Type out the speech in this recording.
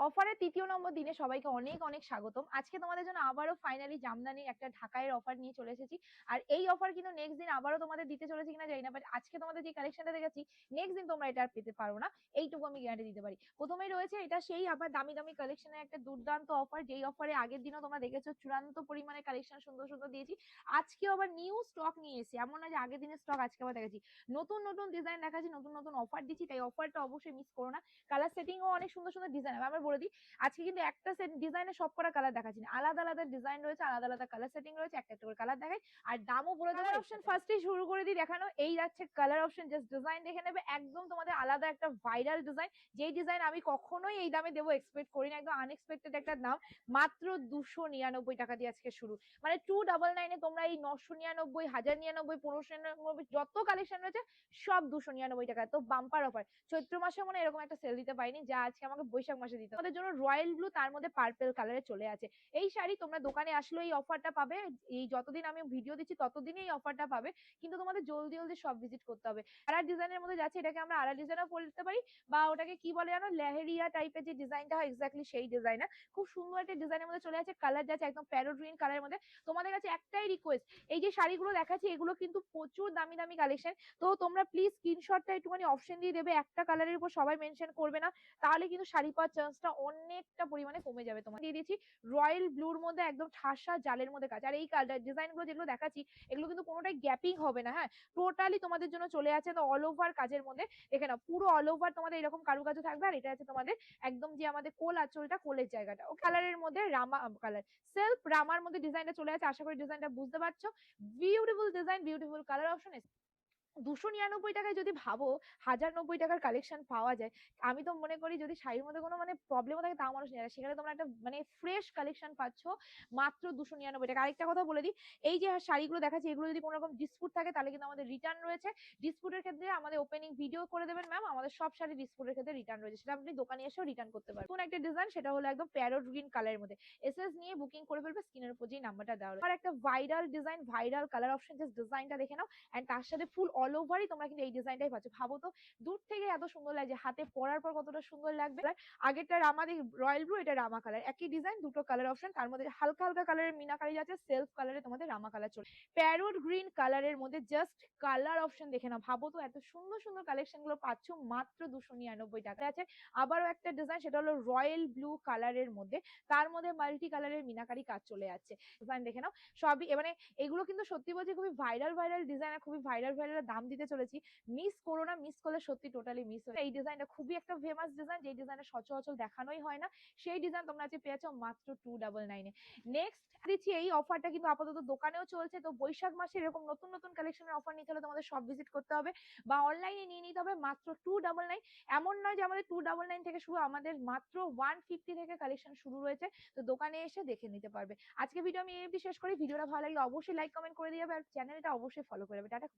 অফারের ৩য় নম্বর দিনে সবাইকে অনেক অনেক স্বাগতম। আজকে তোমাদের জন্য আবারও ফাইনালি জামদানির একটা ঢাকাইয়ের অফার নিয়ে চলে এসেছি। আর এই অফার কিন্তু নেক্সট দিন আবারও তোমাদের দিতে চলেছি কিনা জানি না, বাট আজকে তোমাদের যে কালেকশনটা দেখাচ্ছি নেক্সট দিন তোমরা এটা আর পেতে পারো না, এইটুকু আমি গ্যারান্টি দিতে পারি। প্রথমেই রয়েছে এটা সেই আবার দামি দামি কালেকশনের একটা দুর্দান্ত অফার, যেই অফারে আগের দিনও তোমরা দেখেছো চূড়ান্ত পরিমাণে কালেকশন সুন্দর সুন্দর দিয়েছি। আজকেও আবার নিউ স্টক নিয়ে এসেছি, এমন না যে আগের দিনের স্টক আজকে আবার দেখাচ্ছি, নতুন নতুন ডিজাইন দেখাচ্ছি, নতুন নতুন অফার দিচ্ছি, তাই অফারটা অবশ্যই মিস করো না। কালার সেটিংও অনেক সুন্দর সুন্দর ডিজাইন হবে। আবার বলে দিই, আজকে কিন্তু একটা সেট ডিজাইনে সব করা কালার দেখাচ্ছি না, আলাদা আলাদা ডিজাইন রয়েছে, আলাদা আলাদা কালার সেটিং রয়েছে, একটা একটা করে কালার দেখাই আর দামও বলে দেবো। অপশন ফার্স্টেই শুরু করে দিই দেখানো, এই যাচ্ছে কালার অপশন, জাস্ট ডিজাইন দেখে নেবে, একদম তোমাদের আলাদা একটা ভাইরাল ডিজাইন, যেই ডিজাইন আমি কখনোই এই দামে দেবো এক্সপেক্ট করি না, একদম আনএক্সপেক্টেড একটা দাম। মাত্র 299 টাকা দিয়ে আজকে শুরু, মানে 299 তোমরা এই 999, 1099, 1599 যত কালেকশন রয়েছে সব 299 টাকা। তো বাম্পার অফার, চৈত্র মাসে মনে এরকম একটা সেল দিতে পারিনি যা আজকে আমাকে বৈশাখ মাসে দিতে। আমাদের জন্য রয়্যাল ব্লু, তার মধ্যে পার্পল কালারে চলে আছে এই শাড়ি। তোমরা দোকানে আসলে এই অফারটা পাবে, এই যতদিন আমি ভিডিও দিচ্ছি ততদিনই এই অফারটা পাবে, কিন্তু তোমাদের জলদি জলদি সব ভিজিট করতে হবে। আড়া ডিজাইনের মধ্যে যাচ্ছে, এটাকে আমরা আড়া ডিজাইনও পরতে পারি, বা ওটাকে কি বলে জানো, লেহেরিয়া টাইপের যে ডিজাইনটা হয় এক্স্যাক্টলি সেই ডিজাইনার। খুব সুন্দর একটা ডিজাইনের মধ্যে চলে আছে, কালার যাচ্ছে একদম প্যারোট গ্রিন কালারের মধ্যে। তোমাদের কাছে একটাই রিকোয়েস্ট, এই যে শাড়িগুলো দেখাচ্ছি এগুলো কিন্তু প্রচুর দামি দামি কালেকশন, তো তোমরা প্লিজ স্ক্রিনশটটা একটুখানি অপশন দিয়ে দেবে, একটা কালারের উপর সবাই মেনশন করবে না, তাহলে কিন্তু শাড়ি পাওয়ার চান্সটা অনেকটা পরিমাণে কমে যাবে। তোমার দিয়ে দিচ্ছি রয়্যাল ব্লুর মধ্যে একদম ঠাসা জালের মধ্যে কাজ, আর এই কালার ডিজাইনগুলো যেগুলো দেখাচ্ছি এগুলো কিন্তু কোনোটাই গ্যাপিং হবে না, হ্যাঁ টোটালি তোমাদের জন্য চলে আছে তো অল ওভার কাজের মধ্যে। দেখে নাও পুরো অল ওভার তোমাদের এরকম কারুকাজ থাকবে, আর এটা আছে তোমাদের একদম যে আমাদের কোল আঁচলটা, কোলের জায়গাটা ও কালারের মধ্যে রামা কালার, সেলফ রামার মধ্যে ডিজাইনটা চলে আছে। আশা করি ডিজাইনটা বুঝতে পারছো, beautiful design, beautiful colour option. 299 টাকায় যদি ভাবো 1090 টাকার কালেকশন পাওয়া যায়, আমি তো মনে করি যদি শাড়ির মধ্যে কোনো মানে প্রবলেমও থাকে তাও মানুষ নেয়, সেখানে তোমরা একটা মানে ফ্রেশ কালেকশন পাচ্ছ মাত্র 299 টাকা। আরেকটা কথা বলে দিই, এই যে শাড়িগুলো দেখাচ্ছি এগুলো যদি কোনো রকম ডিসপুট থাকে তাহলে কিন্তু আমাদের রিটার্ন রয়েছে। ডিসপুটের ক্ষেত্রে আমাদের ওপেনিং ভিডিও করে দেবেন ম্যাম, আমাদের সব শাড়ি ডিসপুটের ক্ষেত্রে রিটার্ন রয়েছে, সেটা আপনি দোকানে এসেও রিটার্ন করতে পারবেন। কোন একটা ডিজাইন সেটা হলো একদম প্যারোট গ্রিন কালারের মধ্যে, এসএস নিয়ে বুকিং করে ফেলবে, স্ক্রিনের উপর যেই নাম্বারটা দেওয়া রয়েছে। আর একটা viral design, viral colour option, just ডিজাইনটা দেখে নাও, এন্ড তার সাথে ফুল অল ওভারই তোমরা কিন্তু এই ডিজাইনটাই পাচ্ছ। ভাবো তো দূর থেকে এত সুন্দর লাগছে, হাতে পরার পর কতটা সুন্দর লাগবে। আগেরটা আমাদের রয়্যাল ব্লু, এটা রামা কালার, একই ডিজাইন দুটো কালার অপশন, তার মধ্যে হালকা হালকা কালারের মিনাকারি যাচ্ছে, সেলফ কালারে তোমাদের রামা কালার চলে, প্যারোট গ্রিন কালারের মধ্যে জাস্ট কালার অপশন দেখে নাও। ভাবো তো এত সুন্দর সুন্দর কালেকশন গুলো পাচ্ছ মাত্র 299 টাকা আছে। আবারও একটা ডিজাইন, সেটা হলো রয়্যাল ব্লু কালারের মধ্যে, তার মধ্যে মাল্টি কালারের মিনাকারি কাজ চলে যাচ্ছে, ডিজাইন দেখে নাও সবই। মানে এগুলো কিন্তু সত্যি বলছি খুবই ভাইরাল ভাইরাল ডিজাইন, আর খুবই ভাইরাল ভাইরাল দাম দিতে চলেছি, মিস করো না, মিস করলে সত্যি টোটালি মিস হয়। এই ডিজাইনটা খুবই একটা ফেমাস ডিজাইন, যে ডিজাইনটা সচরাচর দেখানোই হয় না, সেই ডিজাইন তোমরা আজকে পেয়েছো মাত্র 299 এ। নেক্সট দিচ্ছি এই অফারটা কিন্তু আপাতত দোকানেও চলছে, তো বৈশাখ মাসে এরকম নতুন নতুন কালেকশনের অফার নিতে হলে তোমাদের সব ভিজিট করতে হবে বা অনলাইনে নিয়ে নিতে হবে মাত্র 299। এমন নয় যে আমাদের 299 থেকে শুরু, আমাদের মাত্র 150 থেকে কালেকশন শুরু রয়েছে, তো দোকানে এসে দেখে নিতে পারবে। আজকে ভিডিও আমি এই অবধি শেষ করি, ভিডিওটা ভালো লাগলে অবশ্যই লাইক কমেন্ট করে দিয়ে হবে, আর চ্যানেলটা অবশ্যই ফলো করে দেবে। টাটা।